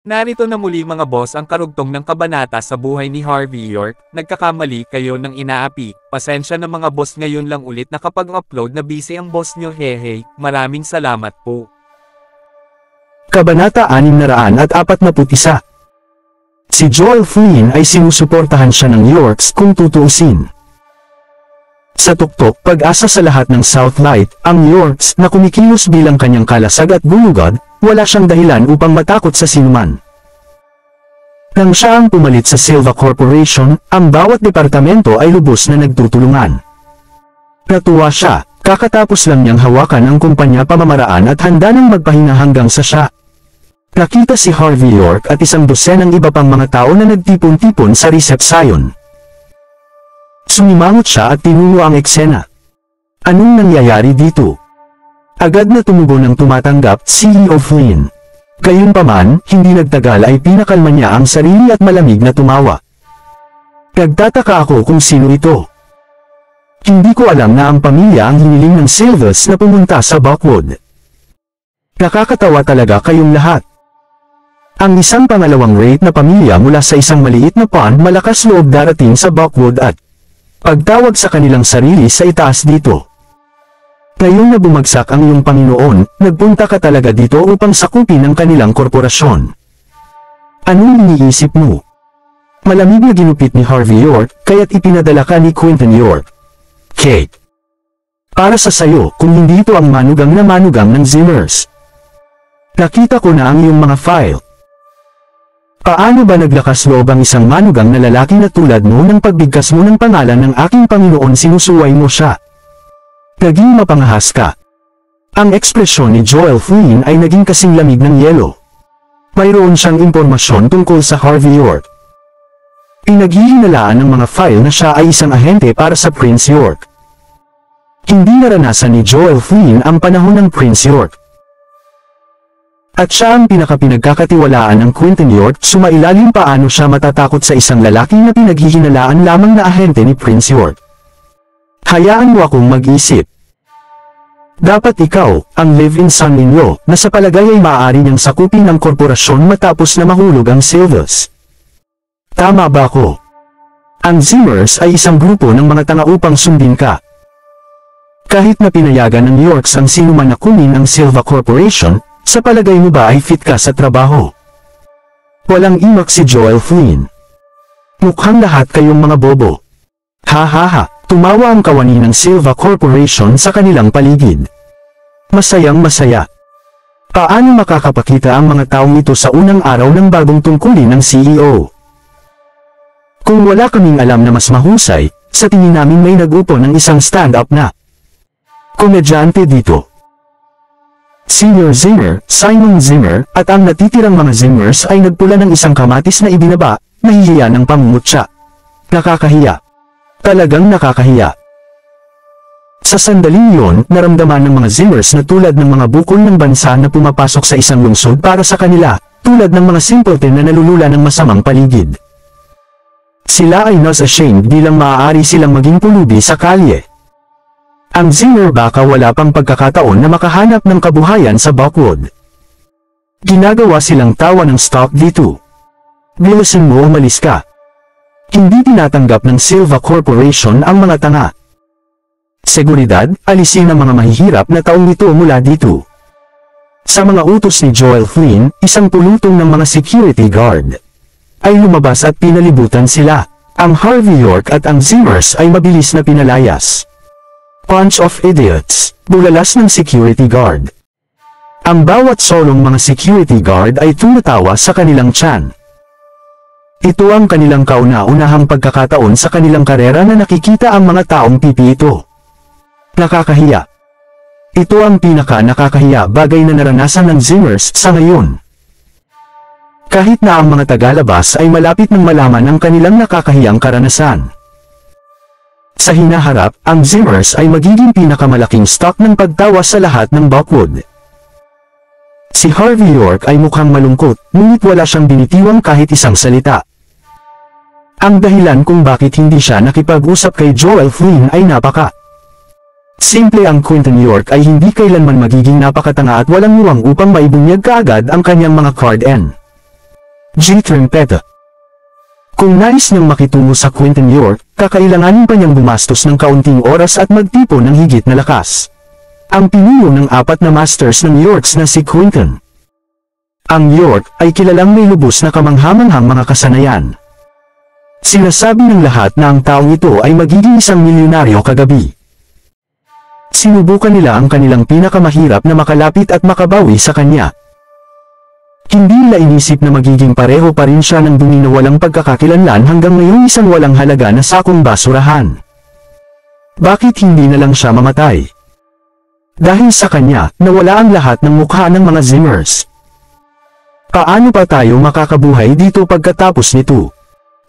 Narito na muli mga boss ang karugtong ng kabanata sa buhay ni Harvey York. Nagkakamali kayo ng inaapi. Pasensya na mga boss, ngayon lang ulit nakapag-upload na busy ang boss nyo, hehe. Maraming salamat po. Kabanata 641. Si Joel Flynn ay sinusuportahan siya ng Yorks kung tutuusin. Sa tuktok pag-asa sa lahat ng Southlight, ang Yorks na kumikilos bilang kanyang kalasag at bulugad, wala siyang dahilan upang matakot sa sinuman. Nang siya ang pumalit sa Silva Corporation, ang bawat departamento ay lubos na nagtutulungan. Natuwa siya, kakatapos lang niyang hawakan ang kumpanya pamamaraan at handa nang magpahinga hanggang sa siya. Nakita si Harvey York at isang dosenang iba pang mga tao na nagtipon-tipon sa resepsyon. Sumimangot siya at tinuno ang eksena. Anong nangyayari dito? Agad na tumugon ng tumatanggap CEO Flynn. Gayunpaman, hindi nagtagal ay pinakalma niya ang sarili at malamig na tumawa. Nagtataka ako kung sino ito. Hindi ko alam na ang pamilya ang hiniling ng Silvas na pumunta sa Buckwood. Nakakatawa talaga kayong lahat. Ang isang pangalawang rate na pamilya mula sa isang maliit na pond malakas loob darating sa Buckwood at pagtawag sa kanilang sarili sa itaas dito. Ngayon na bumagsak ang iyong Panginoon, nagpunta ka talaga dito upang sakupin ang kanilang korporasyon. Anong iniisip mo? Malamig na ginupit ni Harvey York, kaya't ipinadala ka ni Quentin York. Kate. Para sa sayo, kung hindi ito ang manugang na manugang ng Zimmers. Nakita ko na ang iyong mga file. Paano ba naglakas loob ang isang manugang na lalaki na tulad mo nang pagbigkas mo ng pangalan ng aking Panginoon sinusuway mo siya? Naging mapangahas ka. Ang ekspresyon ni Joel Flynn ay naging kasing lamig ng yelo. Mayroon siyang impormasyon tungkol sa Harvey York. Pinaghihinalaan ng mga file na siya ay isang ahente para sa Prince York. Hindi naranasan ni Joel Flynn ang panahon ng Prince York. At siya ang pinakapinagkakatiwalaan ng Quentin York, sumailalim paano siya matatakot sa isang lalaki na pinaghihinalaan lamang na ahente ni Prince York. Hayaan mo akong mag-isip. Dapat ikaw, ang live-in son-in-law, na sa palagay ay maaari niyang sakupin ng korporasyon matapos na mahulog ang Silvas. Tama ba ako? Ang Zimmers ay isang grupo ng mga tanga upang sundin ka. Kahit na pinayagan ng Yorks ang sinuman na kunin ang Silva Corporation, sa palagay mo ba ay fit ka sa trabaho? Walang imak si Joel Flynn. Mukhang lahat kayong mga bobo. Ha ha ha. Tumawa ang kawani ng Silva Corporation sa kanilang paligid. Masayang masaya. Paano makakapakita ang mga taong ito sa unang araw ng bagong tungkulin ng CEO? Kung wala kaming alam na mas mahusay, sa tingin namin may nag-upo ng isang stand-up na komedyante dito. Senior Zimmer, Simon Zimmer, at ang natitirang mga Zimmers ay nagpula ng isang kamatis na ibinaba, nahihiya ng pangungutya. Nakakahiya. Talagang nakakahiya. Sa sandaling yun, naramdaman ng mga Zimmers na tulad ng mga bukol ng bansa na pumapasok sa isang lungsod para sa kanila, tulad ng mga simpleton na nalulula ng masamang paligid. Sila ay not ashamed bilang maaari silang maging pulubi sa kalye. Ang Zimmer baka wala pang pagkakataon na makahanap ng kabuhayan sa Buckwood. Ginagawa silang tawa ng stock dito. Bilisan mo umalis ka. Hindi tinatanggap ng Silva Corporation ang mga tanga. Seguridad, alisin ang mga mahihirap na taong ito mula dito. Sa mga utos ni Joel Flynn, isang pulutong ng mga security guard ay lumabas at pinalibutan sila. Ang Harvey York at ang Zimmers ay mabilis na pinalayas. Bunch of idiots, bulalas ng security guard. Ang bawat solong mga security guard ay tumatawa sa kanilang tiyan. Ito ang kanilang kauna-unahang pagkakataon sa kanilang karera na nakikita ang mga taong pipi ito. Nakakahiya. Ito ang pinaka-nakakahiya bagay na naranasan ng Zimmers sa ngayon. Kahit na ang mga tagalabas ay malapit ng malaman ang kanilang nakakahiyang karanasan. Sa hinaharap, ang Zimmers ay magiging pinakamalaking stock ng pagtawa sa lahat ng Buckwood. Si Harvey York ay mukhang malungkot, ngunit wala siyang binitiwang kahit isang salita. Ang dahilan kung bakit hindi siya nakipag-usap kay Joel Flynn ay napaka simple. Ang Quentin York ay hindi kailanman magiging napakatanga at walang muwang upang maibunyag kaagad ang kanyang mga card-N. G. Trimpeta. Kung nais niyang makitungo sa Quinton York, kakailanganin pa niyang gumastos ng kaunting oras at magtipon ng higit na lakas. Ang pinuno ng 4 na Masters ng Yorks na si Quinton. Ang York ay kilalang may lubos na kamanghamanghang mga kasanayan. Sinasabi ng lahat na ang taong ito ay magiging isang milyonaryo kagabi. Sinubukan nila ang kanilang pinakamahirap na makalapit at makabawi sa kanya. Hindi nila inisip na magiging pareho pa rin siya ng dumi na walang pagkakakilanlan hanggang ngayong isang walang halaga na sakong basurahan. Bakit hindi na lang siya mamatay? Dahil sa kanya, nawala ang lahat ng mukha ng mga Zimmers. Paano pa tayo makakabuhay dito pagkatapos nito?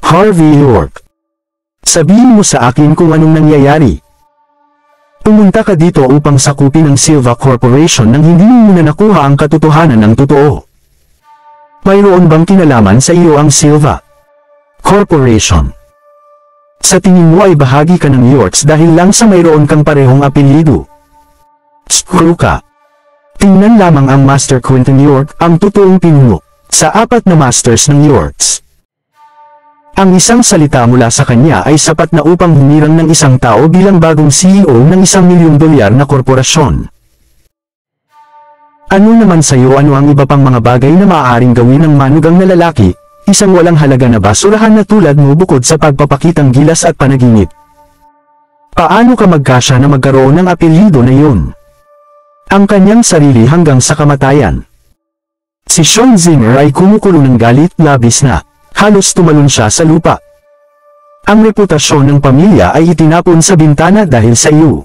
Harvey York. Sabihin mo sa akin kung anong nangyayari. Pumunta ka dito upang sakupin ang Silva Corporation nang hindi mo na nakuha ang katotohanan ng totoo. Mayroon bang kinalaman sa iyo ang Silva Corporation? Sa tingin mo ay bahagi ka ng Yorks dahil lang sa mayroon kang parehong apelyido. Screw ka. Tingnan lamang ang Master Quinton York, ang totoong pinuno, sa 4 na Masters ng Yorks. Ang isang salita mula sa kanya ay sapat na upang humirang ng isang tao bilang bagong CEO ng $1 milyon na korporasyon. Ano naman sa'yo ano ang iba pang mga bagay na maaaring gawin ng manugang na lalaki, isang walang halaga na basurahan na tulad mo bukod sa pagpapakitang gilas at panaginip? Paano ka magkasya na magkaroon ng apelyido na yun? Ang kanyang sarili hanggang sa kamatayan. Si Sean Zimmer ay kumukulo ng galit, labis na. Halos tumalon siya sa lupa. Ang reputasyon ng pamilya ay itinapon sa bintana dahil sa iyo.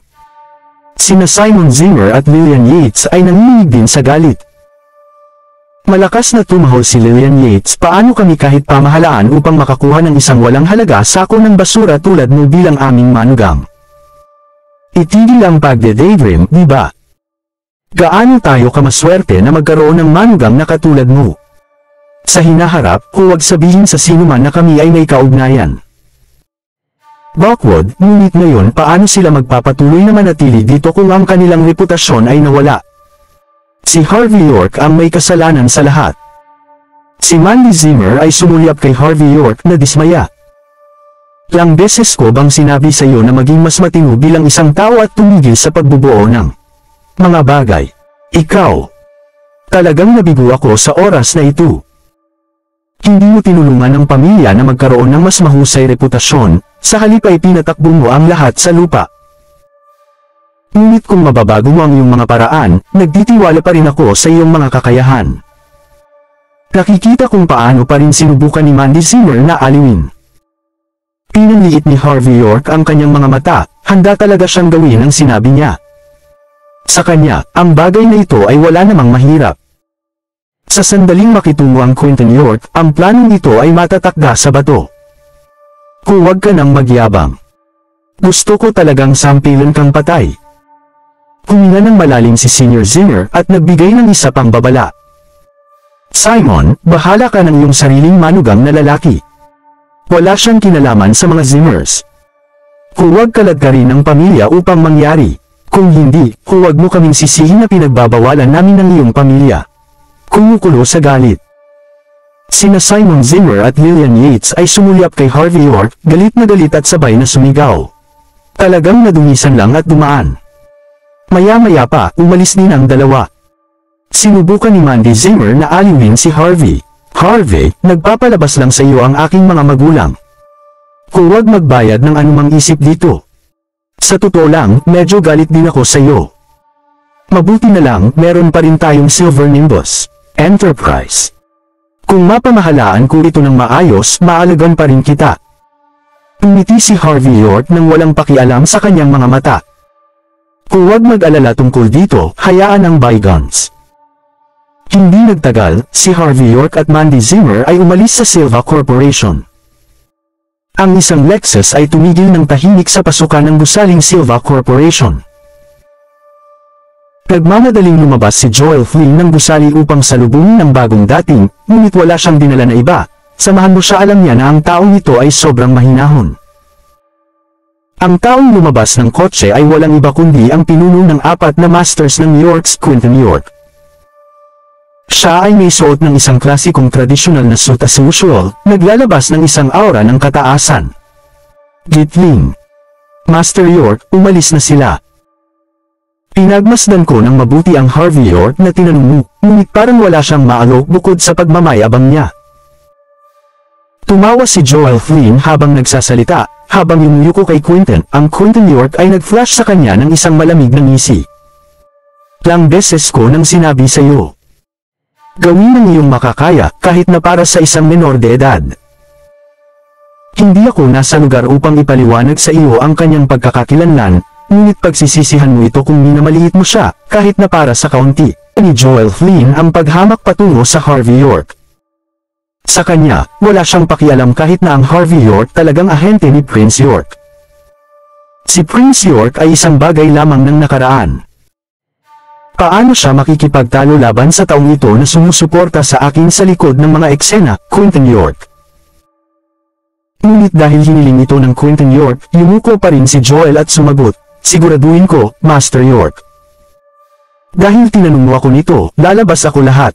Sina Simon Zimmer at Lillian Yates ay nanginginig din sa galit. Malakas na tumahol si Lillian Yates, paano kami kahit pamahalaan upang makakuha ng isang walang halaga sako ng basura tulad mo bilang aming manugang? Itigil ang pagde-daydream, di ba? Gaano tayo kamaswerte na magkaroon ng manugang na katulad mo? Sa hinaharap, huwag sabihin sa sinuman na kami ay may kaugnayan. Lockwood, ngunit ngayon paano sila magpapatuloy na manatili dito kung ang kanilang reputasyon ay nawala? Si Harvey York ang may kasalanan sa lahat. Si Mandy Zimmer ay sumulyap kay Harvey York na dismaya. Ilang beses ko bang sinabi sa iyo na maging mas matino bilang isang tao at tumigil sa pagbubuo ng mga bagay? Ikaw. Talagang nabigo ako sa oras na ito. Hindi mo tinulungan ang pamilya na magkaroon ng mas mahusay reputasyon, sa halip ay pinatakbo mo ang lahat sa lupa. Ngunit kung mababago mo ang iyong mga paraan, nagtitiwala pa rin ako sa iyong mga kakayahan. Nakikita kung paano pa rin sinubukan ni Mandy Zimmer na aliwin. Pinanliit ni Harvey York ang kanyang mga mata, handa talaga siyang gawin ang sinabi niya. Sa kanya, ang bagay na ito ay wala namang mahirap. Sa sandaling makitungo ang Quinton York, ang planong ito ay matatakda sa bato. Huwag ka nang magyabang. Gusto ko talagang sampilan kang patay. Huminga ng malalim si Senior Zimmer at nagbigay ng isa pang babala. Simon, bahala ka ng iyong sariling manugang na lalaki. Wala siyang kinalaman sa mga Zimmers. Huwag kaladkarin ang pamilya upang mangyari. Kung hindi, huwag mo kaming sisihin na pinagbabawalan namin ng iyong pamilya. Kumukulo sa galit. Sina Simon Zimmer at Lillian Yates ay sumulyap kay Harvey York, galit na galit at sabay na sumigaw. Talagang nadungisan lang at dumaan. Maya-maya pa, umalis din ang dalawa. Sinubukan ni Mandy Zimmer na aliwin si Harvey. Harvey, nagpapalabas lang sa iyo ang aking mga magulang. Huwag magbayad ng anumang isip dito. Sa totoo lang, medyo galit din ako sa iyo. Mabuti na lang, meron pa rin tayong Silver Nimbus Enterprise. Kung mapamahalaan ko ito ng maayos, maalagan pa rin kita. Tumiti si Harvey York nang walang pakialam sa kanyang mga mata. Huwag mag-alala tungkol dito, hayaan ang bygones. Hindi nagtagal, si Harvey York at Mandy Zimmer ay umalis sa Silva Corporation. Ang isang Lexus ay tumigil ng tahimik sa pasukan ng gusaling Silva Corporation. Nagmamadaling lumabas si Joel Flynn ng gusali upang salubungin ang bagong dating, ngunit wala siyang dinala na iba. Samahan mo siya, alam niya na ang taong ito ay sobrang mahinahon. Ang taong lumabas ng kotse ay walang iba kundi ang pinuno ng 4 na Masters ng York's Quinton York. Siya ay may suot ng isang klasikong tradisyonal na suit as usual, naglalabas ng isang aura ng kataasan. Gitling. Master York, umalis na sila. Pinagmasdan ko ng mabuti ang Harvey York na tinanong mo, ngunit parang wala siyang maalok bukod sa pagmamayabang niya. Tumawa si Joel Flynn habang nagsasalita, habang yumuyuko kay Quentin, ang Quentin York ay nag-flash sa kanya ng isang malamig na ngisi. Ilang beses ko nang sinabi sa iyo. Gawin ang iyong makakaya, kahit na para sa isang menor de edad. Hindi ako nasa lugar upang ipaliwanag sa iyo ang kanyang pagkakakilanlan, ngunit pagsisisihan mo ito kung minamaliit mo siya, kahit na para sa kaunti. Ni Joel Flynn ang paghamak patungo sa Harvey York. Sa kanya, wala siyang pakialam kahit na ang Harvey York talagang ahente ni Prince York. Si Prince York ay isang bagay lamang ng nakaraan. Paano siya makikipagtalo laban sa taong ito na sumusuporta sa akin sa likod ng mga eksena, Quentin York? Ngunit dahil hiniling ito ng Quentin York, yumuko pa rin si Joel at sumagot, siguraduhin ko, Master York. Dahil tinanong mo ako nito, lalabas ako lahat.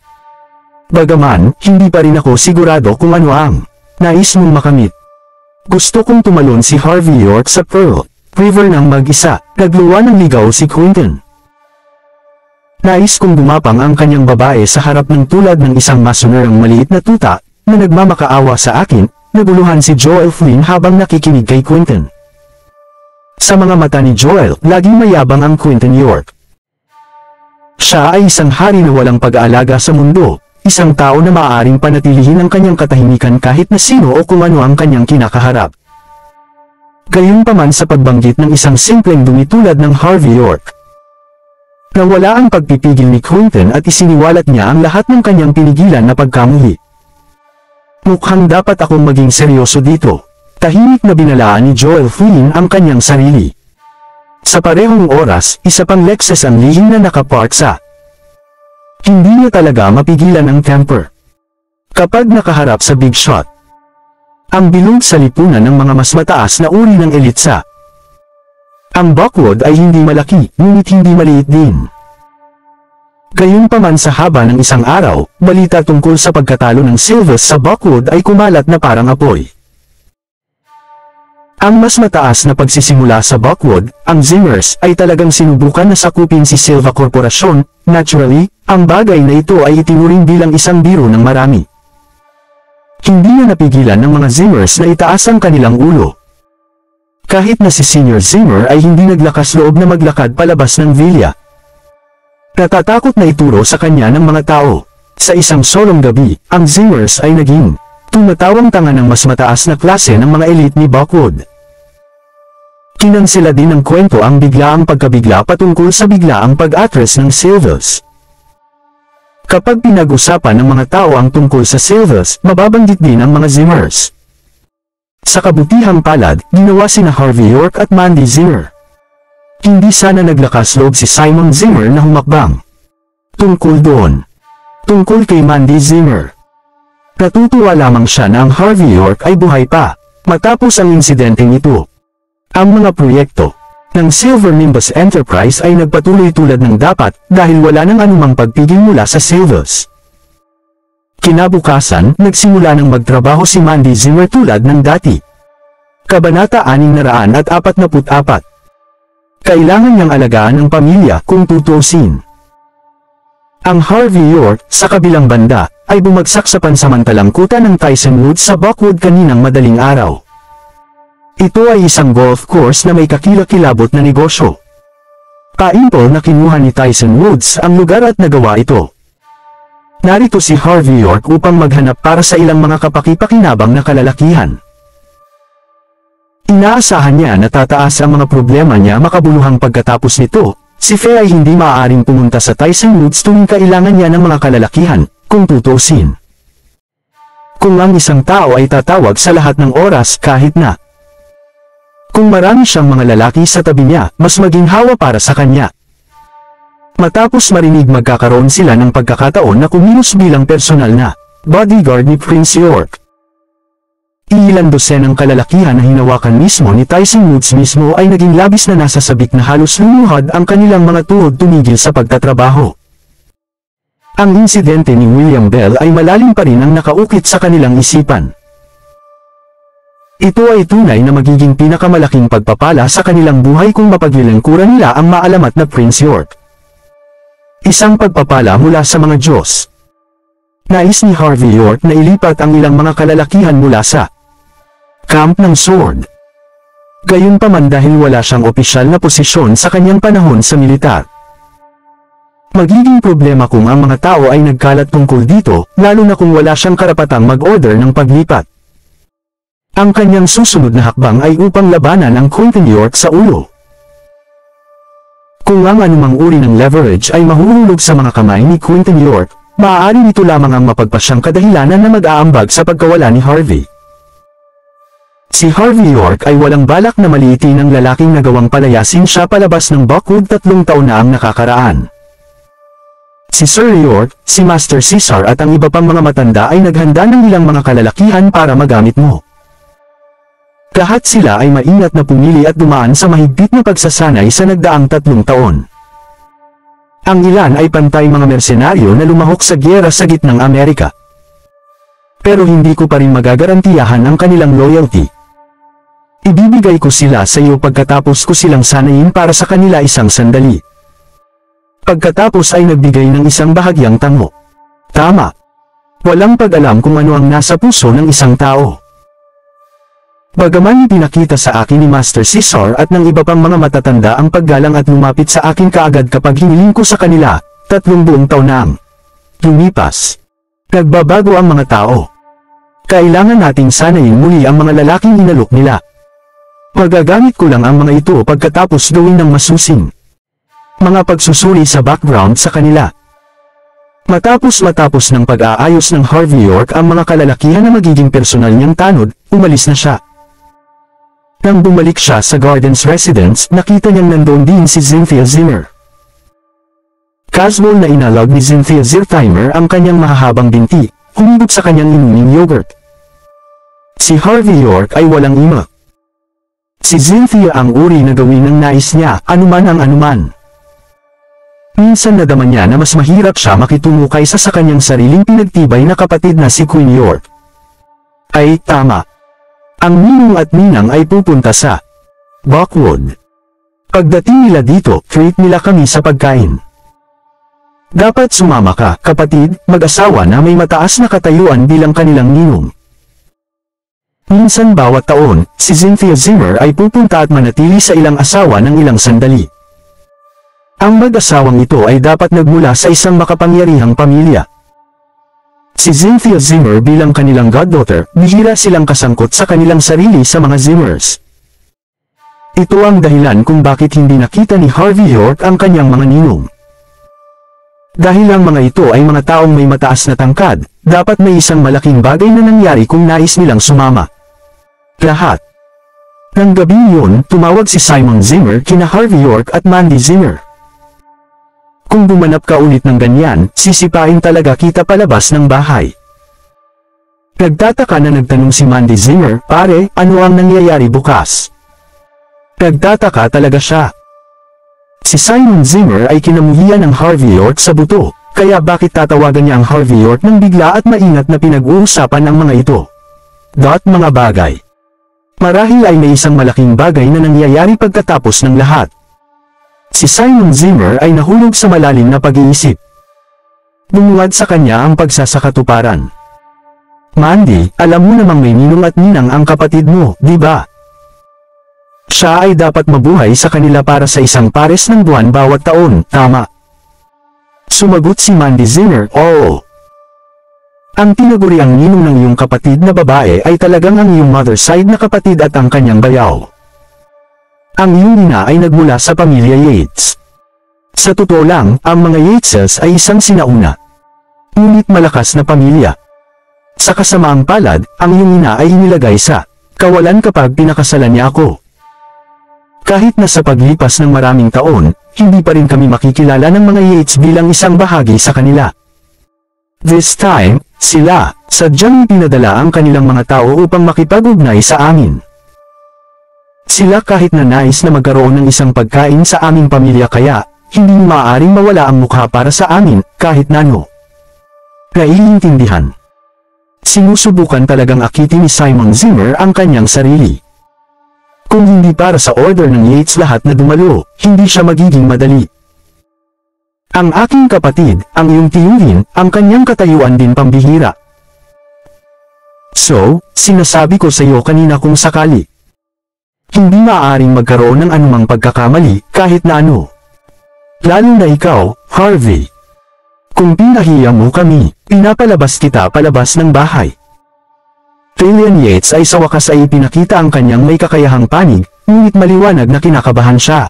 Bagaman, hindi pa rin ako sigurado kung ano ang nais mong makamit. Gusto kong tumalon si Harvey York sa Pearl River ng mag-isa, nagluwa ng ligaw si Quentin. Nais kong gumapang ang kanyang babae sa harap ng tulad ng isang masonerang maliit na tuta, na nagmamakaawa sa akin, naguluhan si Joel Flynn habang nakikinig kay Quentin. Sa mga mata ni Joel, laging mayabang ang Quentin York. Siya ay isang hari na walang pag-aalaga sa mundo, isang tao na maaaring panatilihin ang kanyang katahimikan kahit na sino o kung ano ang kanyang kinakaharap. Gayunpaman sa pagbanggit ng isang simpleng dumi tulad ng Harvey York. Nawala ang pagpipigil ni Quentin at isiniwalat niya ang lahat ng kanyang pinigilan na pagkamuhi. Mukhang dapat akong maging seryoso dito. Tahimik na binalaan ni Joel Flynn ang kanyang sarili. Sa parehong oras, isa pang Lexus ang lihim na nakapark sa. Hindi niya talaga mapigilan ang temper. Kapag nakaharap sa big shot, ang bilog sa lipunan ng mga mas mataas na uri ng elitsa. Ang Buckwood ay hindi malaki, ngunit hindi maliit din. Gayunpaman sa haba ng isang araw, balita tungkol sa pagkatalo ng Silvers sa Buckwood ay kumalat na parang apoy. Ang mas mataas na pagsisimula sa Buckwood, ang Zimmers, ay talagang sinubukan na sakupin si Silva Corporation. Naturally, ang bagay na ito ay itinuring bilang isang biro ng marami. Hindi na napigilan ng mga Zimmers na itaas ang kanilang ulo. Kahit na si Senior Zimmer ay hindi naglakas loob na maglakad palabas ng villa. Natatakot na ituro sa kanya ng mga tao. Sa isang solong gabi, ang Zimmers ay naging tumatawang tanga ng mas mataas na klase ng mga elite ni Buckwood. Kinansela din ng kwento ang biglaang pagkabigla patungkol sa biglaang pag-atras ng Silvers. Kapag pinag-usapan ng mga tao ang tungkol sa Silvers, mababanggit din ang mga Zimmers. Sa kabutihang palad, ginawa sina Harvey York at Mandy Zimmer. Hindi sana naglakas loob si Simon Zimmer na humakbang. Tungkol doon. Tungkol kay Mandy Zimmer. Natutuwa lamang siya na ang Harvey York ay buhay pa, matapos ang insidenteng ito. Ang mga proyekto ng Silver Nimbus Enterprise ay nagpatuloy tulad ng dapat dahil wala nang anumang pagpigil mula sa Silvers. Kinabukasan, nagsimula ng magtrabaho si Mandy Zimmer tulad ng dati. Kabanata 644. Kailangan niyang alagaan ang pamilya kung tutuusin. Ang Harvey York, sa kabilang banda, ay bumagsak sa pansamantalang kuta ng Tyson Woods sa Buckwood kaninang madaling araw. Ito ay isang golf course na may kakilakilabot na negosyo. Paimpol na kinuha ni Tyson Woods ang lugar at nagawa ito. Narito si Harvey York upang maghanap para sa ilang mga kapakipakinabang na kalalakihan. Inaasahan niya na tataas ang mga problema niya makabuluhang pagkatapos nito. Si Faye ay hindi maaaring pumunta sa Tyson Woods tuwing kailangan niya ng mga kalalakihan, kung tutuusin. Kung ang isang tao ay tatawag sa lahat ng oras kahit na. Kung marami siyang mga lalaki sa tabi niya, mas maginhawa para sa kanya. Matapos marinig magkakaroon sila ng pagkakataon na kumilos bilang personal na bodyguard ni Prince York. Ilang dosenang kalalakihan na hinawakan mismo ni Tyson Woods mismo ay naging labis na nasasabik na halos lumuhad ang kanilang mga tuhod tumigil sa pagtatrabaho. Ang insidente ni William Bell ay malalim pa rin ang nakaukit sa kanilang isipan. Ito ay tunay na magiging pinakamalaking pagpapala sa kanilang buhay kung mapaglilingkuran nila ang maalamat na Prince York. Isang pagpapala mula sa mga Diyos. Nais ni Harvey York na ilipat ang ilang mga kalalakihan mula sa Camp ng Sword. Gayunpaman dahil wala siyang opisyal na posisyon sa kanyang panahon sa militar. Magiging problema kung ang mga tao ay nagkalat tungkol dito, lalo na kung wala siyang karapatang mag-order ng paglipat. Ang kanyang susunod na hakbang ay upang labanan ang Quentin York sa ulo. Kung ang anumang uri ng leverage ay mahuhulog sa mga kamay ni Quentin York, maaari nito lamang ang mapagpasyang kadahilanan na mag-aambag sa pagkawala ni Harvey. Si Harvey York ay walang balak na maliitin ang lalaking nagawang palayasin siya palabas ng Buckwood 3 taon na ang nakakaraan. Si Sir York, si Master Caesar at ang iba pang mga matanda ay naghanda ng ilang mga kalalakihan para magamit mo. Lahat sila ay maingat na pumili at dumaan sa mahigpit na pagsasanay sa nagdaang 3 taon. Ang ilan ay pantay mga mersenaryo na lumahok sa gyera sa gitnang Amerika. Pero hindi ko pa rin magagarantiyahan ang kanilang loyalty. Ibibigay ko sila sa iyo pagkatapos ko silang sanayin para sa kanila isang sandali. Pagkatapos ay nagbigay ng isang bahagyang tango. Tama. Walang pag-alam kung ano ang nasa puso ng isang tao. Bagaman ipinakita sa akin ni Master Caesar at ng iba pang mga matatanda ang paggalang at lumapit sa akin kaagad kapag hiniling ko sa kanila, 3 buong taon na ang lumipas. Nagbabago ang mga tao. Kailangan nating sanayin muli ang mga lalaking inalok nila. Magagamit ko lang ang mga ito pagkatapos gawin ng masusing mga pagsusuri sa background sa kanila. Matapos ng pag-aayos ng Harvey York ang mga kalalakihan na magiging personal niyang tanod, umalis na siya. Nang bumalik siya sa Gardens residence, nakita niyang nandoon din si Cynthia Zimmer. Casual na inalog ni Cynthia Zimmer ang kanyang mahahabang binti, humigop sa kanyang inuming yogurt. Si Harvey York ay walang ima. Si Cynthia ang uri na gawin ng nais niya, anuman ang anuman. Minsan nadama niya na mas mahirap siya makitungo kaysa sa kanyang sariling pinagtibay na kapatid na si Queen York. Ay tama. Ang ninong at ninang ay pupunta sa Buckwood. Pagdating nila dito, treat nila kami sa pagkain. Dapat sumama ka, kapatid, mag-asawa na may mataas na katayuan bilang kanilang ninong. Minsan bawat taon, si Cynthia Zimmer ay pupunta at manatili sa ilang asawa ng ilang sandali. Ang mag-asawang ito ay dapat nagmula sa isang makapangyarihang pamilya. Si Cynthia Zimmer bilang kanilang goddaughter, bihira silang kasangkot sa kanilang sarili sa mga Zimmers. Ito ang dahilan kung bakit hindi nakita ni Harvey York ang kanyang mga ninong. Dahil ang mga ito ay mga taong may mataas na tangkad, dapat may isang malaking bagay na nangyari kung nais nilang sumama. Lahat. Nang gabing yun, tumawag si Simon Zimmer kina Harvey York at Mandy Zimmer. Kung bumanap ka ulit ng ganyan, sisipain talaga kita palabas ng bahay. Nagtataka na nagtanong si Mandy Zimmer, pare, ano ang nangyayari bukas? Nagtataka talaga siya. Si Simon Zimmer ay kinamuhian ng Harvey York sa buto, kaya bakit tatawagan niya ang Harvey York ng bigla at maingat na pinag-uusapan ng mga ito? Mga bagay. Marahil ay may isang malaking bagay na nangyayari pagkatapos ng lahat. Si Simon Zimmer ay nahulog sa malalim na pag-iisip. Bumuwad sa kanya ang pagsasakatuparan. Mandy, alam mo namang may ninong at ninang ang kapatid mo, di ba? Siya ay dapat mabuhay sa kanila para sa isang pares ng buwan bawat taon, tama? Sumagot si Mandy Zimmer, oo. Ang tinaguriang ninong ng iyong kapatid na babae ay talagang ang iyong mother side na kapatid at ang kanyang bayaw. Ang iyong ina ay nagmula sa pamilya Yates. Sa totoo lang, ang mga Yateses ay isang sinauna. Ngunit malakas na pamilya. Sa kasamaang palad, ang iyong ina ay inilagay sa kawalan kapag pinakasalan niya ako. Kahit na sa paglipas ng maraming taon, hindi pa rin kami makikilala ng mga Yates bilang isang bahagi sa kanila. This time, sila, sadyang pinadala ang kanilang mga tao upang makipag-ugnay sa amin. Sila kahit na nais na magkaroon ng isang pagkain sa aming pamilya kaya, hindi maaaring mawala ang mukha para sa amin, kahit nano. Naiintindihan. Sinusubukan talagang akitin ni Simon Zimmer ang kanyang sarili. Kung hindi para sa order ng Yates lahat na dumalo, hindi siya magiging madali. Ang aking kapatid, ang iyong tiyuhin, ang kanyang katayuan din pambihira. So, sinasabi ko sa iyo kanina kung sakali. Hindi maaaring magkaroon ng anumang pagkakamali, kahit na ano. Lalo na ikaw, Harvey. Kung pinahiya mo kami, pinapalabas kita palabas ng bahay. Killian Yates ay sa wakas ay ipinakita ang kanyang may kakayahang panig, ngunit maliwanag na kinakabahan siya.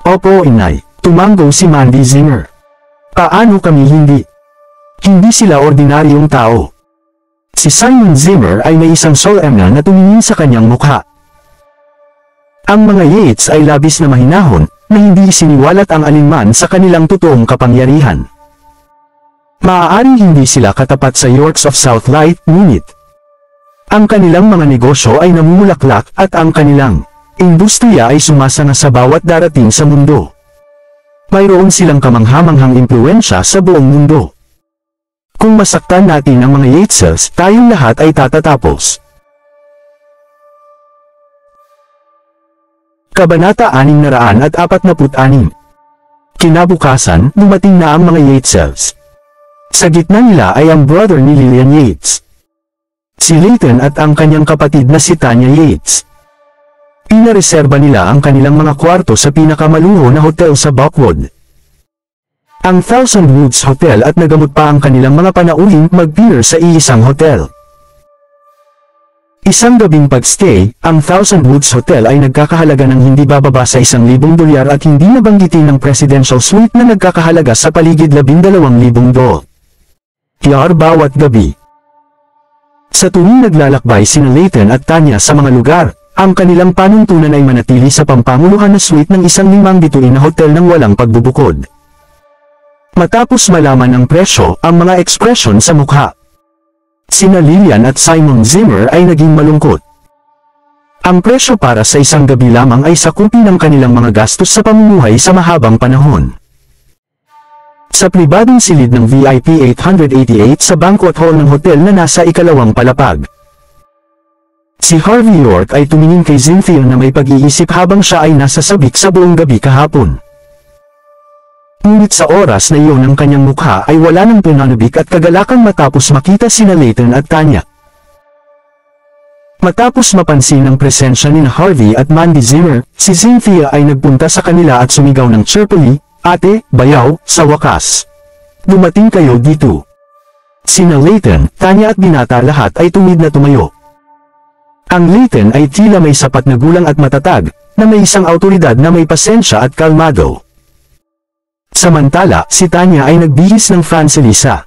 Opo, inay, tumanggo si Mandy Zimmer. Paano kami hindi? Hindi sila ordinaryong tao. Si Simon Zimmer ay may isang solemna na tumingin sa kanyang mukha. Ang mga Yates ay labis na mahinahon, na hindi isiniwalat ang alinman sa kanilang totoong kapangyarihan. Maaaring hindi sila katapat sa Yorks of Southlight, ngunit ang kanilang mga negosyo ay namumulaklak at ang kanilang industriya ay sumasanga sa bawat darating sa mundo. Mayroon silang kamanghamanghang impluwensya sa buong mundo. Kung masaktan natin ang mga Yateses, tayong lahat ay tatatapos. Kabanata 646. Kinabukasan, dumating na ang mga Yateses. Sa gitna nila ay ang brother ni Lillian Yates, si Leighton, at ang kanyang kapatid na si Tanya Yates. Pinareserba nila ang kanilang mga kwarto sa pinakamaluho na hotel sa Buckwood, ang Thousand Woods Hotel, at nagamot pa ang kanilang mga panauling mag-dinner sa iisang hotel. Isang gabing pagstay, ang Thousand Woods Hotel ay nagkakahalaga ng hindi bababa sa $1,000 at hindi nabanggitin ng presidential suite na nagkakahalaga sa paligid $12,000 bawat gabi. Sa tuwing naglalakbay sina Leighton at Tanya sa mga lugar, ang kanilang panuntunan ay manatili sa pampanguluhan na suite ng isang 5 bituin na hotel ng walang pagbubukod. Matapos malaman ang presyo, ang mga ekspresyon sa mukha sina Lillian at Simon Zimmer ay naging malungkot. Ang presyo para sa isang gabi lamang ay sakupin ng kanilang mga gastos sa pamumuhay sa mahabang panahon. Sa pribadong silid ng VIP 888 sa banquet hall ng hotel na nasa ikalawang palapag, si Harvey York ay tumingin kay Cynthia na may pag-iisip habang siya ay nasa sabik sa buong gabi kahapon. Ngunit sa oras na iyon ang kanyang mukha ay wala ng pananabik at kagalakan matapos makita sina Leighton at Tanya. Matapos mapansin ang presensya ni Harvey at Mandy Zimmer, si Cynthia ay nagpunta sa kanila at sumigaw ng cheerfully, "Ate, bayaw, sa wakas. Dumating kayo dito." Sina Leighton, Tanya at binata lahat ay tumid na tumayo. Ang Leighton ay tila may sapat na gulang at matatag, na may isang autoridad na may pasensya at kalmado. Samantala, si Tanya ay nagbihis ng Francelisa.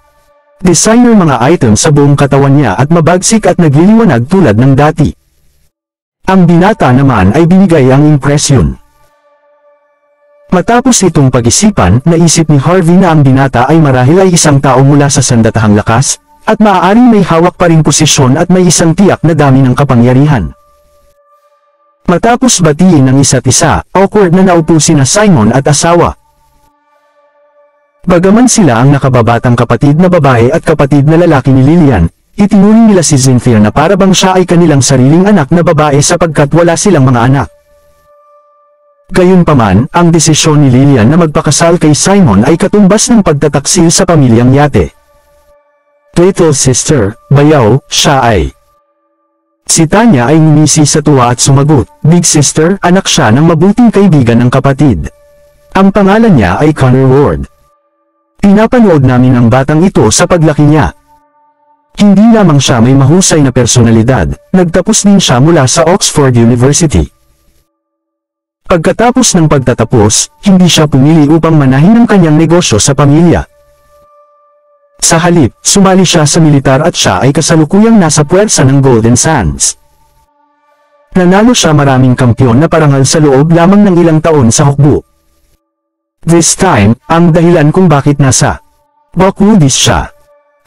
Designer mga item sa buong katawan niya at mabagsik at nagliliwanag tulad ng dati. Ang binata naman ay binigay ang impresyon. Matapos itong pag-isipan, naisip ni Harvey na ang binata ay marahil ay isang tao mula sa sandatahang lakas, at maaaring may hawak pa ring posisyon at may isang tiyak na dami ng kapangyarihan. Matapos batiin ang isa't isa, awkward na naupo sina Simon at asawa. Bagaman sila ang nakababatang kapatid na babae at kapatid na lalaki ni Lillian, itinuring nila si Cynthia na para bang siya ay kanilang sariling anak na babae sapagkat wala silang mga anak. Gayunpaman, ang desisyon ni Lillian na magpakasal kay Simon ay katumbas ng pagtataksil sa pamilyang Yate. Little sister, bayaw, siya ay. Si Tanya ay ngumisi sa tuwa at sumagot, "Big sister, anak siya ng mabuting kaibigan ng kapatid. Ang pangalan niya ay Connor Ward. Pinapanood namin ang batang ito sa paglaki niya. Hindi lamang siya may mahusay na personalidad, nagtapos din siya mula sa Oxford University." Pagkatapos ng pagtatapos, hindi siya pumili upang manahin ang kanyang negosyo sa pamilya. Sa halip, sumali siya sa militar at siya ay kasalukuyang nasa puwersa ng Golden Sands. Nanalo siya maraming kampyon na parangal sa loob lamang ng ilang taon sa hukbo. This time, ang dahilan kung bakit nasa Buckwoodis siya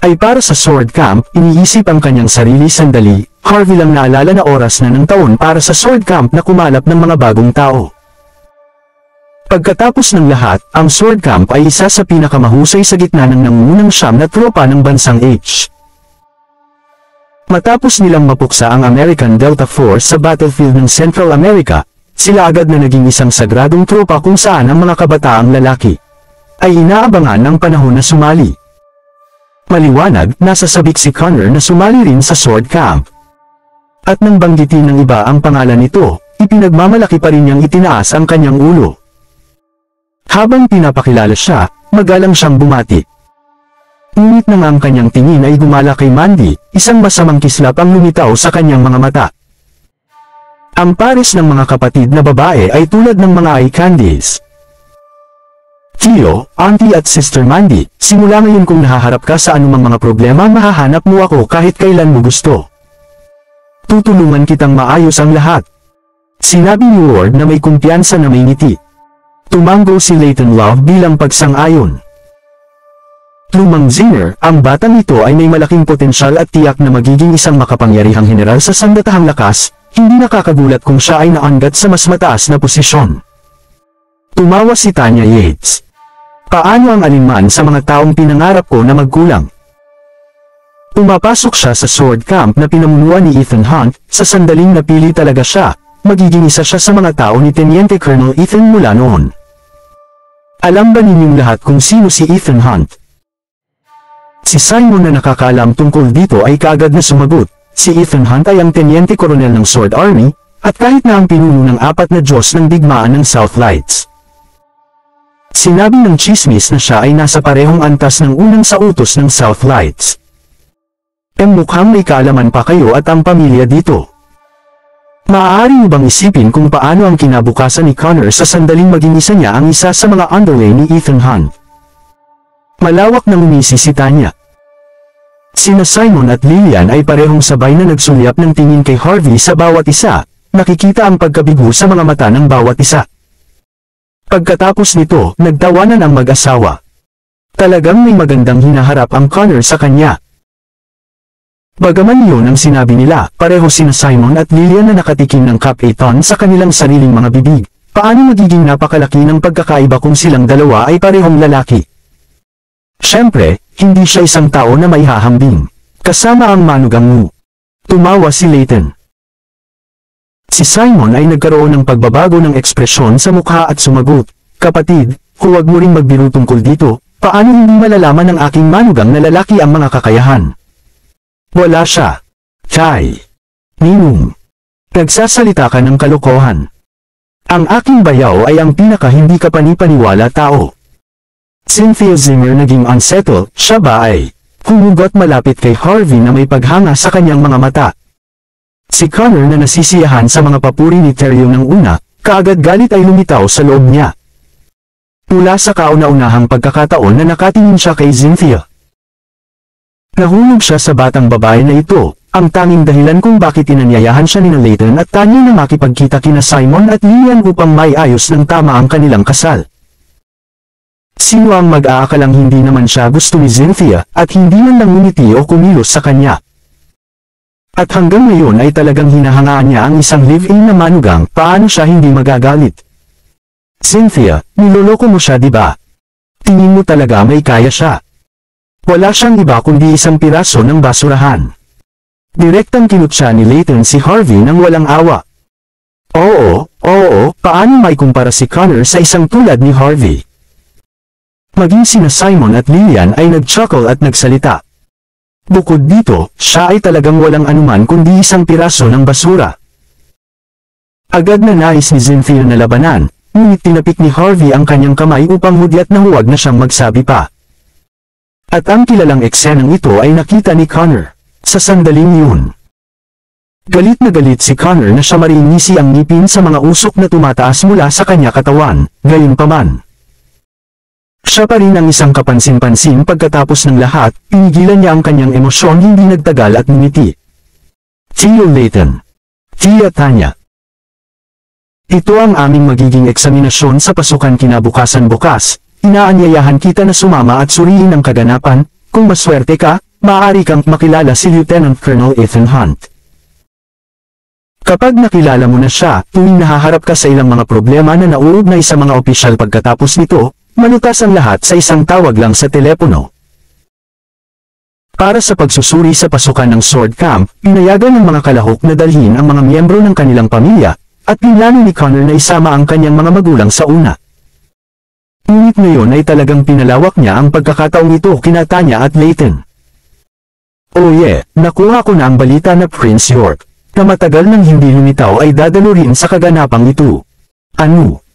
ay para sa sword camp. Iniisip ang kanyang sarili sandali, Harvey lang naalala na oras na ng taon para sa sword camp na kumalap ng mga bagong tao. Pagkatapos ng lahat, ang Sword Camp ay isa sa pinakamahusay sa gitna ng nangungunang siyam na tropa ng bansang H. Matapos nilang mapuksa ang American Delta Force sa battlefield ng Central America, sila agad na naging isang sagradong tropa kung saan ang mga kabataang lalaki ay inaabangan ng panahon na sumali. Maliwanag, nasasabik si Connor na sumali rin sa Sword Camp. At nang banggitin ng iba ang pangalan nito, ipinagmamalaki pa rin niyang itinaas ang kanyang ulo. Habang pinapakilala siya, magalang siyang bumati. Ngunit nang ang kanyang tingin ay gumala kay Mandy, isang masamang kislap ang lumitaw sa kanyang mga mata. Ang pares ng mga kapatid na babae ay tulad ng mga eye candies. Tio, Auntie at Sister Mandy, simula ngayon kung nahaharap ka sa anumang mga problema mahahanap mo ako kahit kailan mo gusto. Tutulungan kitang maayos ang lahat. Sinabi ni Ward na may kumpiyansa na may ngiti. Tumango si Layton Love bilang pagsang-ayon. Lumang Zinger, ang batang ito ay may malaking potensyal at tiyak na magiging isang makapangyarihang general sa sandatahang lakas, hindi nakakagulat kung siya ay naangat sa mas mataas na posisyon. Tumawa si Tanya Yates. Paano ang alinman sa mga taong pinangarap ko na magkulang? Pumapasok siya sa Sword Camp na pinamunuan ni Ethan Hunt, sa sandaling napili talaga siya, magiging isa siya sa mga tao ni Teniente Colonel Ethan mula noon. Alam ba ninyong lahat kung sino si Ethan Hunt? Si Simon na nakakaalam tungkol dito ay kaagad na sumagot. Si Ethan Hunt ay ang Teniente Colonel ng Sword Army, at kahit na ang pinuno ng 4 na Diyos ng digmaan ng South Lights. Sinabi ng chismis na siya ay nasa parehong antas ng unang sa utos ng South Lights. Mukhang may kaalaman pa kayo at ang pamilya dito. Maaari mo bang isipin kung paano ang kinabukasan ni Connor sa sandaling maging isa niya ang isa sa mga underlay ni Ethan Hunt? Malawak na umisi si Tanya. Sina Simon at Lillian ay parehong sabay na nagsulyap ng tingin kay Harvey sa bawat isa, nakikita ang pagkabigo sa mga mata ng bawat isa. Pagkatapos nito, nagtawanan ang mag-asawa. Talagang may magandang hinaharap ang Connor sa kanya. Bagaman yun ang sinabi nila, pareho sina Simon at Lillian na nakatikim ng Cap-A-Ton sa kanilang sariling mga bibig. Paano magiging napakalaki ng pagkakaiba kung silang dalawa ay parehong lalaki? Siyempre, hindi siya isang tao na may hahambing. Kasama ang manugang mo. Tumawa si Layton. Si Simon ay nagkaroon ng pagbabago ng ekspresyon sa mukha at sumagot, "Kapatid, huwag mo ring magbiro tungkol dito, paano hindi malalaman ng aking manugang na lalaki ang mga kakayahan?" Wala siya. Kay. Ninong. Nagsasalita ka ng kalokohan. Ang aking bayaw ay ang pinaka hindi ka panipaniwala tao. Cynthia Zinger naging unsettled, siya ba ay humugot malapit kay Harvey na may paghanga sa kanyang mga mata. Si Connor na nasisiyahan sa mga papuri ni Terrio ng una, kaagad galit ay lumitaw sa loob niya. Mula sa kauna-unahang pagkakataon na nakatingin siya kay Cynthia. Nahulog siya sa batang babae na ito, ang tanging dahilan kung bakit inanyayahan siya ni Layton at Tanya na makipagkita kina Simon at Lillian upang may ayos ng tama ang kanilang kasal. Sino ang mag-aakalang hindi naman siya gusto ni Cynthia, at hindi man lang ngumiti o kumilos sa kanya. At hanggang ngayon ay talagang hinahangaan niya ang isang live-in na manugang, paano siya hindi magagalit? Cynthia, niloloko mo siya diba? Tingin mo talaga may kaya siya? Wala siyang iba kundi isang piraso ng basurahan. Direktang kinutya ni Layton si Harvey nang walang awa. Oo, paano may kumpara si Connor sa isang tulad ni Harvey? Maging sina Simon at Lillian ay nag-chuckle at nagsalita. Bukod dito, siya ay talagang walang anuman kundi isang piraso ng basura. Agad na nais ni Cynthia na labanan, ngunit tinapik ni Harvey ang kanyang kamay upang hudyat na huwag na siyang magsabi pa. At ang kilalang eksenang ito ay nakita ni Connor. Sa sandaling yun. Galit na galit si Connor na siya marinisi ang ngipin sa mga usok na tumataas mula sa kanya katawan, gayunpaman. Siya pa rin ang isang kapansin-pansin pagkatapos ng lahat, pinigilan niya ang kanyang emosyon hindi nagtagal at ngumiti. Tio Layton. Tia Tanya. Ito ang aming magiging eksaminasyon sa pasukan kinabukasan bukas. Inaanyayahan kita na sumama at suriin ang kaganapan. Kung maswerte ka, maaari kang makilala si Lieutenant Colonel Ethan Hunt. Kapag nakilala mo na siya, tuwing nahaharap ka sa ilang mga problema na nauugnay sa mga opisyal pagkatapos nito, malutas ang lahat sa isang tawag lang sa telepono. Para sa pagsusuri sa pasukan ng Sword Camp, pinayagan ng mga kalahok na dalhin ang mga miyembro ng kanilang pamilya, at pinlano ni Connor na isama ang kanyang mga magulang sa una. Ngunit ngayon ay talagang pinalawak niya ang pagkakataong ito kina Tanya at Layton. Oh yeah, nakuha ko na ang balita na Prince York, na matagal nang hindi lumitaw ay dadalo rin sa kaganapang ito. Ano?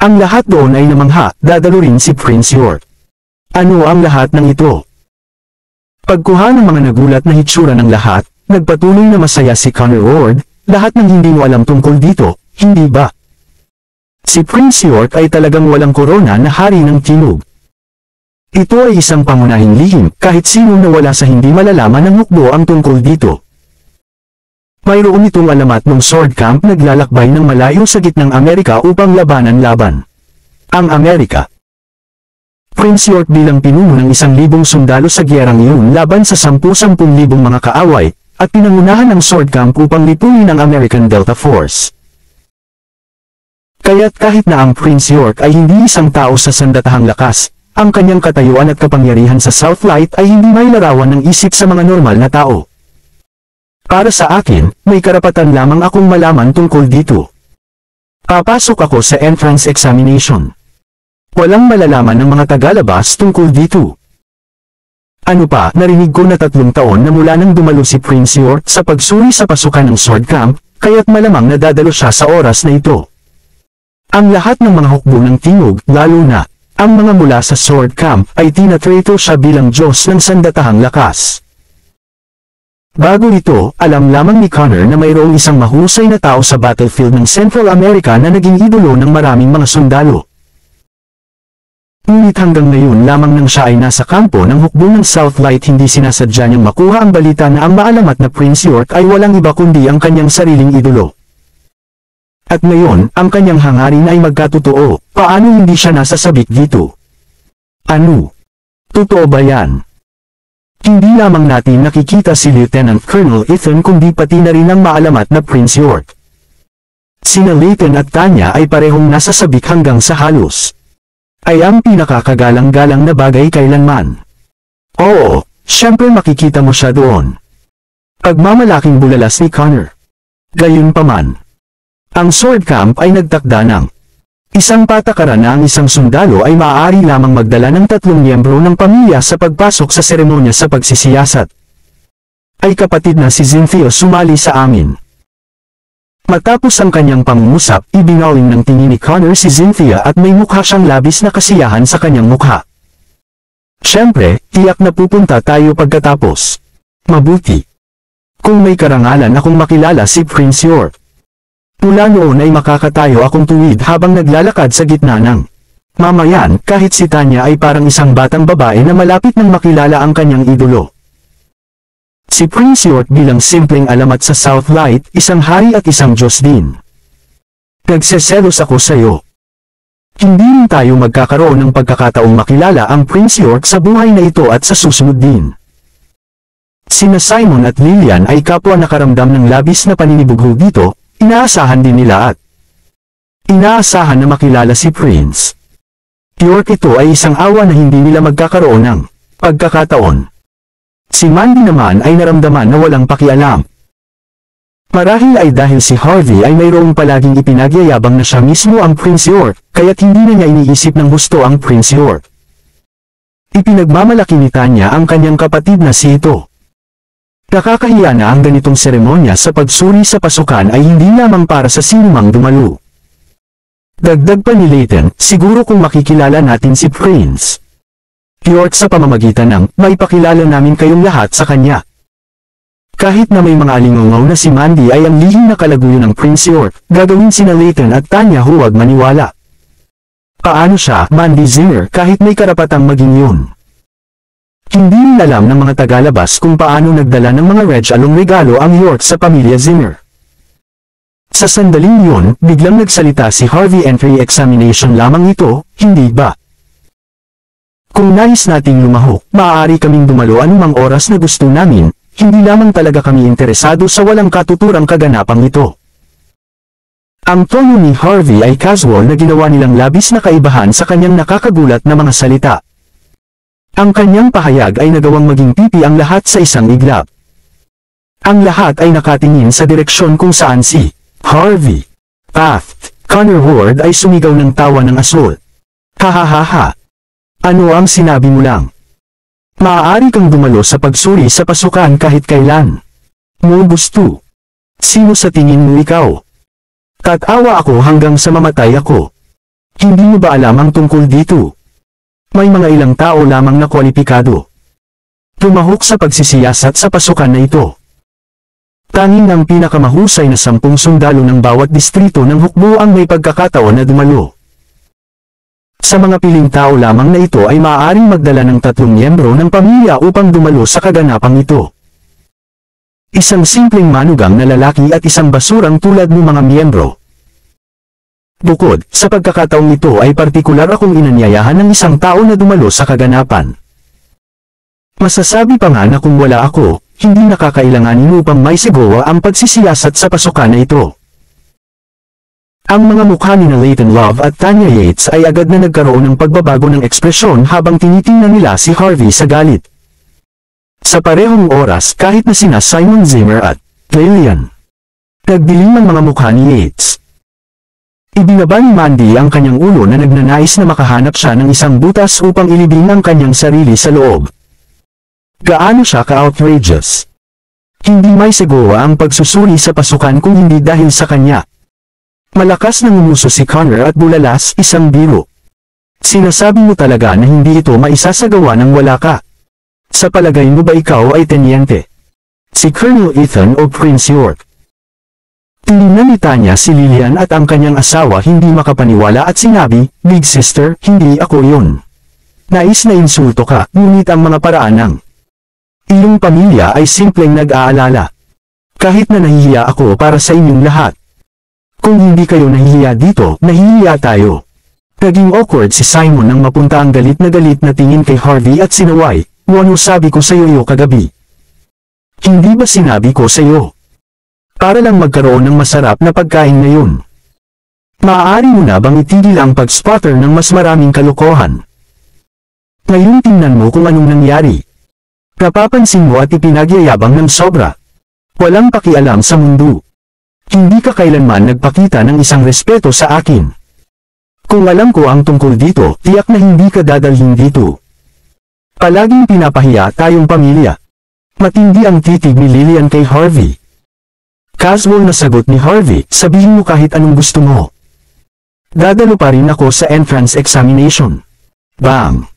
Ang lahat doon ay namangha, dadalo rin si Prince York. Ano ang lahat ng ito? Pagkuha ng mga nagulat na hitsura ng lahat, nagpatuloy na masaya si Connor Ward, lahat ng hindi mo alam tungkol dito, hindi ba? Si Prince York ay talagang walang korona na hari ng Timog. Ito ay isang pangunahing lihim, kahit sino na wala sa hindi malalaman ng hukbo ang tungkol dito. Mayroon itong alamat ng Sword Camp naglalakbay ng malayo sa gitnang Amerika upang labanan-laban. Ang Amerika. Prince York bilang pinuno ng 1,000 sundalo sa giyerang iyon laban sa 10,000 mga kaaway, at pinangunahan ng Sword Camp upang lipunin ang American Delta Force. Kaya't kahit na ang Prince York ay hindi isang tao sa sandatahang lakas, ang kanyang katayuan at kapangyarihan sa Southlight ay hindi may larawan ng isip sa mga normal na tao. Para sa akin, may karapatan lamang akong malaman tungkol dito. Papasok ako sa entrance examination. Walang malalaman ng mga tagalabas tungkol dito. Ano pa, narinig ko na 3 taon na mula nang dumalo si Prince York sa pagsuri sa pasukan ng Sword Camp, kaya't malamang nadadalo siya sa oras na ito. Ang lahat ng mga hukbo ng Timog, lalo na ang mga mula sa Sword Camp, ay tinatrato siya bilang Diyos ng sandatahang lakas. Bago ito, alam lamang ni Connor na mayroong isang mahusay na tao sa battlefield ng Central America na naging idolo ng maraming mga sundalo. Ngunit hanggang ngayon lamang nang siya ay nasa kampo ng hukbo ng Southlight hindi sinasadya niyang makuha ang balita na ang maalamat na Prince York ay walang iba kundi ang kanyang sariling idolo. At ngayon, ang kanyang hangarin ay magkatotoo, paano hindi siya nasasabik dito? Ano? Totoo ba yan? Hindi lamang natin nakikita si Lieutenant Colonel Ethan kundi pati na rin ang maalamat na Prince York. Sina Layton at Tanya ay parehong nasasabik hanggang sa halos. Ay ang pinakakagalang-galang na bagay kailanman. Oo, syempre makikita mo siya doon. Pagmamalaking bulalas ni Connor. Gayunpaman, ang Sword Camp ay nagtakda ng isang patakaran na ang isang sundalo ay maaari lamang magdala ng 3 miyembro ng pamilya sa pagpasok sa seremonya sa pagsisiyasat. Ay kapatid na si Cynthia sumali sa amin. Matapos ang kanyang pangungusap, ibinaling ng tingin ni Connor si Cynthia at may mukha siyang labis na kasiyahan sa kanyang mukha. Siyempre, tiyak na pupunta tayo pagkatapos. Mabuti. Kung may karangalan akong makilala si Prince York. Mula noon ay makakatayo akong tuwid habang naglalakad sa gitna ng mamayan, kahit si Tanya ay parang isang batang babae na malapit nang makilala ang kanyang idolo. Si Prince York bilang simpleng alamat sa Southlight, isang hari at isang Diyos din. Nagseselos ako sa iyo. Hindi rin tayo magkakaroon ng pagkakataong makilala ang Prince York sa buhay na ito at sa susunod din. Sina Simon at Lillian ay kapwa nakaramdam ng labis na paninibugho dito. Inaasahan din nila at inaasahan na makilala si Prince York. Ito ay isang awa na hindi nila magkakaroon ng pagkakataon. Si Mandy naman ay naramdaman na walang pakialam. Marahil ay dahil si Harvey ay mayroong palaging ipinagyayabang na siya mismo ang Prince York, kaya't hindi na niya iniisip ng gusto ang Prince York. Ipinagmamalaki ni Tanya ang kanyang kapatid na si ito. Nakakahiya na ang ganitong seremonya sa pagsuri sa pasukan ay hindi lamang para sa sinumang dumalo. Dagdag pa ni Layton, siguro kung makikilala natin si Prince York sa pamamagitan ng maipakilala namin kayong lahat sa kanya. Kahit na may mga alingaw na si Mandy ay ang lihim na kalaguyo ng Prince York, gagawin sina Layton at Tanya huwag maniwala. Paano siya, Mandy Zimmer, kahit may karapatang maging yun? Hindi rin alam ng mga tagalabas kung paano nagdala ng mga regalong regalo ang York sa pamilya Zimmer. Sa sandaling yun, biglang nagsalita si Harvey. Entry examination lamang ito, hindi ba? Kung nais nating lumahok, maaari kaming dumalo anumang oras na gusto namin, hindi lamang talaga kami interesado sa walang katuturang kaganapang ito. Ang tono ni Harvey ay casual na ginawa nilang labis na kaibahan sa kanyang nakakagulat na mga salita. Ang kanyang pahayag ay nagawang maging pipi ang lahat sa isang iglap. Ang lahat ay nakatingin sa direksyon kung saan si Harvey Taft Connor Ward ay sumigaw ng tawa ng asul. Hahaha. Ano ang sinabi mo lang? Maaari kang dumalo sa pagsuri sa pasukan kahit kailan. Mo gusto. Sino sa tingin mo ikaw? Tatawa ako hanggang sa mamatay ako. Hindi mo ba alam ang tungkol dito? May mga ilang tao lamang na kwalipikado. Tumahok sa pagsisiyasat sa pasukan na ito. Tanging ang pinakamahusay na 10 sundalo ng bawat distrito ng hukbo ang may pagkakataon na dumalo. Sa mga piling tao lamang na ito ay maaaring magdala ng 3 miyembro ng pamilya upang dumalo sa kaganapang ito. Isang simpleng manugang na lalaki at isang basurang tulad ng mga miyembro. Bukod sa pagkakataong ito ay partikular akong inanyayahan ng isang tao na dumalo sa kaganapan. Masasabi pa nga na kung wala ako, hindi nakakailanganin upang may sigawa ang pagsisiyasat sa pasukan na ito. Ang mga mukha ni Leighton Love at Tanya Yates ay agad na nagkaroon ng pagbabago ng ekspresyon habang tinitingnan nila si Harvey sa galit. Sa parehong oras kahit na sina Simon Zimmer at Lillian, nagdilim ang mga mukha ni Yates. Ibinaba ni Mandy ang kanyang ulo na nagnanais na makahanap siya ng isang butas upang ilibing ang kanyang sarili sa loob. Gaano siya ka-outrageous? Hindi may sigawa ang pagsusuri sa pasukan kung hindi dahil sa kanya. Malakas na ngumuso si Connor at bulalas, isang biro. Sinasabi mo talaga na hindi ito maisasagawa ng wala ka. Sa palagay mo ba ikaw ay tenyente? Si Colonel Ethan o Prince York? Tinignan ni Tanya si Lillian at ang kanyang asawa hindi makapaniwala at sinabi, Big Sister, hindi ako yun. Nais na insulto ka, ngunit ang mga paraan ng iyong pamilya ay simpleng nag-aalala. Kahit na nahihiya ako para sa inyong lahat. Kung hindi kayo nahihiya dito, nahihiya tayo. Naging awkward si Simon nang mapunta ang galit na tingin kay Harvey at sinaway, ano sabi ko sa iyo kagabi? Hindi ba sinabi ko sa iyo? Para lang magkaroon ng masarap na pagkain ngayon. Maaari mo na bang itigil ang pag-spotter ng mas maraming kalokohan? Ngayon tingnan mo kung anong nangyari. Napapansin mo at ipinagyayabang ng sobra. Walang pakialam sa mundo. Hindi ka kailanman nagpakita ng isang respeto sa akin. Kung alam ko ang tungkol dito, tiyak na hindi ka dadalhin dito. Palaging pinapahiya tayong pamilya. Matindi ang titig ni Lillian kay Harvey. Casual na sagot ni Harvey, sabihin mo kahit anong gusto mo. Dadalo pa rin ako sa entrance examination. Bam!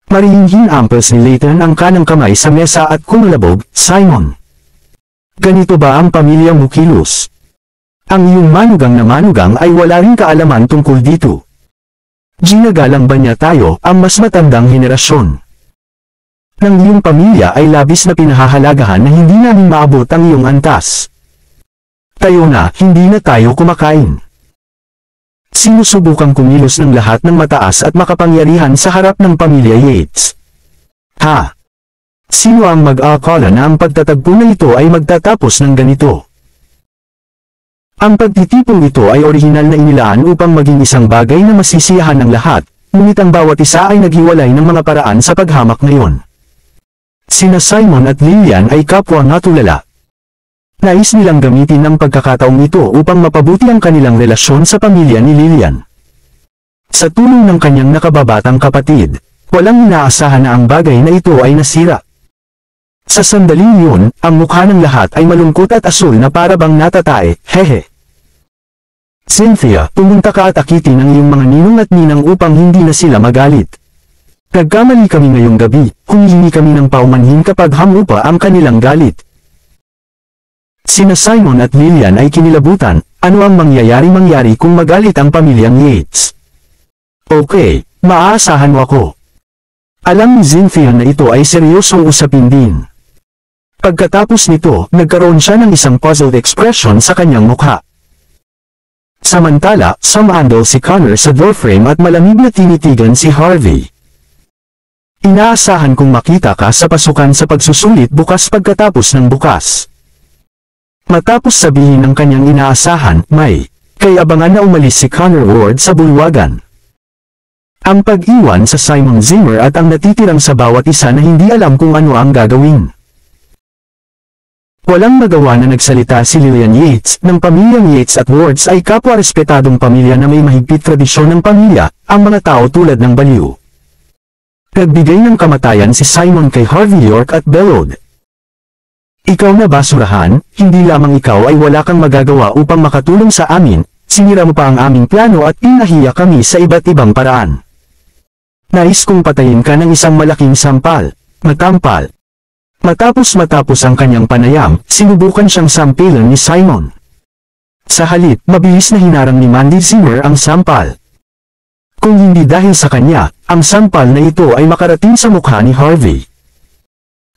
Marihinghin ampes ni Leighton ang kanang kamay sa mesa at kumalabog, Simon. Ganito ba ang pamilya mo kilos? Ang iyong manugang na manugang ay wala ring kaalaman tungkol dito. Ginagalang ba niya tayo, ang mas matandang henerasyon? Ng iyong pamilya ay labis na pinahahalagahan na hindi namin maabot ang iyong antas. Tayo na, hindi na tayo kumakain. Sinusubukang kumilos ng lahat ng mataas at makapangyarihan sa harap ng pamilya Yates. Ha? Sino ang mag-aakala na ang pagtatagpo na ito ay magtatapos ng ganito? Ang pagtitipong ito ay orihinal na inilaan upang maging isang bagay na masisiyahan ng lahat, ngunit ang bawat isa ay naghiwalay ng mga paraan sa paghamak ngayon. Sina Simon at Lillian ay kapwa nga tulala. Nais nilang gamitin ang pagkakataong ito upang mapabuti ang kanilang relasyon sa pamilya ni Lillian. Sa tulong ng kanyang nakababatang kapatid, walang inaasahan na ang bagay na ito ay nasira. Sa sandaling yun, ang mukha ng lahat ay malungkot at asul na para bang natatae, hehe. Cynthia, pumunta ka at akitin ang iyong mga ninong at ninang upang hindi na sila magalit. Nagkamali kami ngayong gabi, humihingi kami ng paumanhin kapag hamupa ang kanilang galit. Sina Simon at Lillian ay kinilabutan, ano ang mangyayari kung magalit ang pamilyang Yates? Okay, maaasahan mo ako. Alam ni Cynthia na ito ay seryosong usapin din. Pagkatapos nito, nagkaroon siya ng isang puzzled expression sa kanyang mukha. Samantala, sumandal si Connor sa doorframe at malamig na tinitigan si Harvey. Inaasahan kong makita ka sa pasukan sa pagsusulit bukas pagkatapos ng bukas. Matapos sabihin ng kanyang inaasahan, kay abangan na umalis si Connor Ward sa bulwagan. Ang pag-iwan sa Simon Zimmer at ang natitirang sa bawat isa na hindi alam kung ano ang gagawin. Walang magawa na nagsalita si Lillian Yates, ng pamilyang Yates at Wards ay kapwa-respetadong pamilya na may mahigpit tradisyon ng pamilya, ang mga tao tulad ng baliw. Nagbigay ng kamatayan si Simon kay Harvey York at bellowed. Ikaw na basurahan, hindi lamang ikaw ay wala kang magagawa upang makatulong sa amin, sinira mo pa ang aming plano at pinahiya kami sa iba't ibang paraan. Nais kong patayin ka ng isang malaking sampal, matampal. Matapos ang kanyang panayam, sinubukan siyang sampilan ni Simon. Sa halip, mabilis na hinarang ni Mandy Zimmer ang sampal. Kung hindi dahil sa kanya, ang sampal na ito ay makarating sa mukha ni Harvey.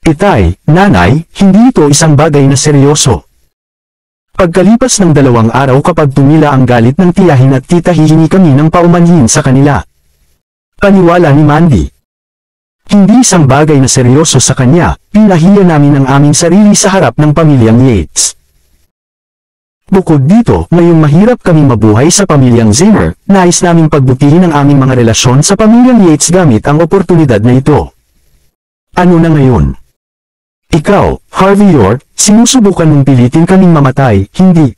Itay, nanay, hindi ito isang bagay na seryoso. Pagkalipas ng 2 araw kapag tumila ang galit ng tiyahin at tita hihingi kami ng paumanhin sa kanila. Paniwala ni Mandy. Hindi isang bagay na seryoso sa kanya, pinahiya namin ang aming sarili sa harap ng pamilyang Yates. Bukod dito, ngayong mahirap kaming mabuhay sa pamilyang Zimmer, nais naming pagbutihin ang aming mga relasyon sa pamilyang Yates gamit ang oportunidad na ito. Ano na ngayon? Ikaw, Harvey York, sinusubukan mong pilitin kaming mamatay, hindi?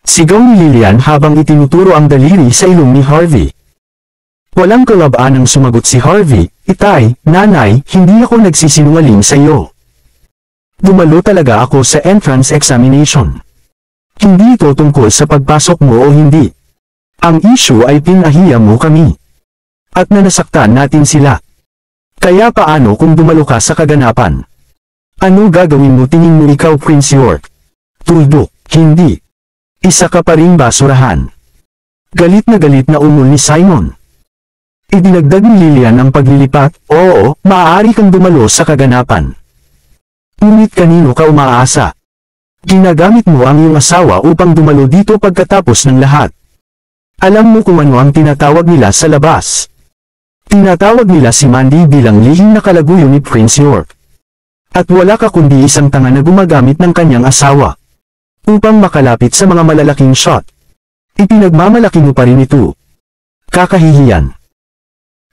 Sigaw ni Lillian habang itinuturo ang daliri sa ilong ni Harvey. Walang kalab-anang sumagot si Harvey, Itay, nanay, hindi ako nagsisinungaling sa iyo. Dumalo talaga ako sa entrance examination. Hindi ito tungkol sa pagpasok mo o hindi. Ang issue ay pinahiya mo kami. At nanasaktan natin sila. Kaya paano kung dumalo ka sa kaganapan? Ano gagawin mo tingin mo ikaw Prince York? Tuldok, hindi. Isa ka pa ring basurahan. Galit na umol ni Simon. Idinagdag ni Lillian ang paglilipat, oo, maaari kang dumalo sa kaganapan. Ngunit kanino ka umaasa? Ginagamit mo ang iyong asawa upang dumalo dito pagkatapos ng lahat. Alam mo kung ano ang tinatawag nila sa labas. Tinatawag nila si Mandy bilang lihim na kalaguyo ni Prince York. At wala ka kundi isang tanga na gumagamit ng kanyang asawa upang makalapit sa mga malalaking shot. Ipinagmamalaki mo pa rin ito. Kakahihiyan.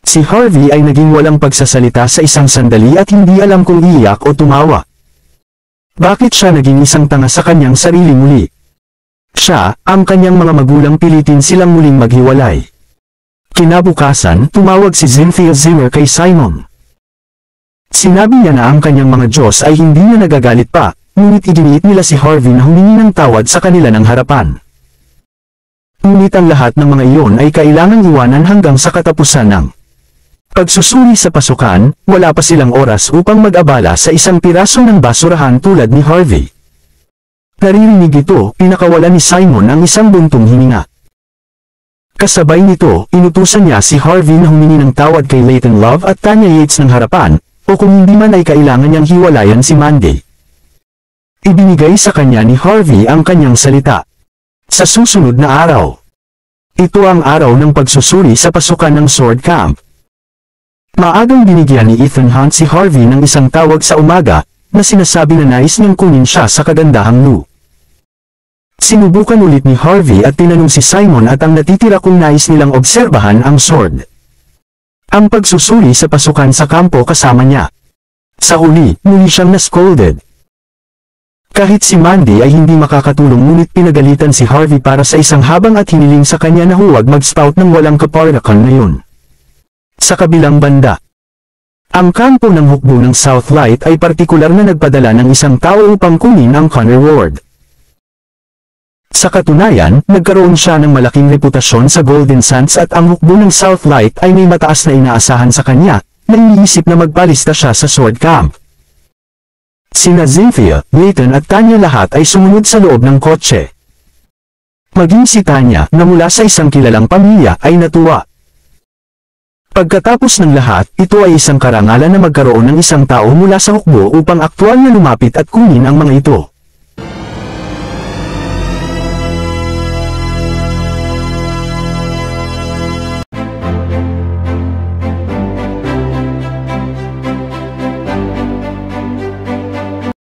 Si Harvey ay naging walang pagsasalita sa isang sandali at hindi alam kung iiyak o tumawa. Bakit siya naging isang tanga sa kanyang sarili muli? Siya, ang kanyang mga magulang pilitin silang muling maghiwalay. Kinabukasan, tumawag si Cynthia Zimmer kay Simon. Sinabi niya na ang kanyang mga Diyos ay hindi na nagagalit pa, ngunit iginiit nila si Harvey na humingi ng tawad sa kanila ng harapan. Ngunit ang lahat ng mga iyon ay kailangang iwanan hanggang sa katapusan ng pagsusuri sa pasukan. Wala pa silang oras upang mag-abala sa isang piraso ng basurahan tulad ni Harvey. Naririnig ito, pinakawalan ni Simon ang isang buntong hininga. Kasabay nito, inutusan niya si Harvey na humingi ng tawad kay Leighton Love at Tanya Yates ng harapan, o kung hindi man ay kailangan niyang hiwalayan si Mandy. Ibinigay sa kanya ni Harvey ang kanyang salita. Sa susunod na araw. Ito ang araw ng pagsusuri sa pasukan ng Sword Camp. Maagang binigyan ni Ethan Hunt si Harvey ng isang tawag sa umaga, na sinasabi na nais niyang kunin siya sa kagandahang Lou. Sinubukan ulit ni Harvey at tinanong si Simon at ang natitira kung nais nilang obserbahan ang sword. Ang pagsusuri sa pasukan sa kampo kasama niya. Sa huli, muli siyang na-scolded. Kahit si Mandy ay hindi makakatulong ngunit pinagalitan si Harvey para sa isang habang at hiniling sa kanya na huwag mag-spout ng walang kapardakan na yun. Sa kabilang banda, ang kampo ng hukbo ng Southlight ay partikular na nagpadala ng isang tao upang kunin ang Connor Ward. Sa katunayan, nagkaroon siya ng malaking reputasyon sa Golden Sands at ang hukbo ng Southlight ay may mataas na inaasahan sa kanya, na iniisip na magpalista siya sa Sword Camp. Sina Cynthia, Leighton at Tanya lahat ay sumunod sa loob ng kotse. Maging si Tanya, na mula sa isang kilalang pamilya, ay natuwa. Pagkatapos ng lahat, ito ay isang karangalan na magkaroon ng isang tao mula sa hukbo upang aktwal na lumapit at kunin ang mga ito.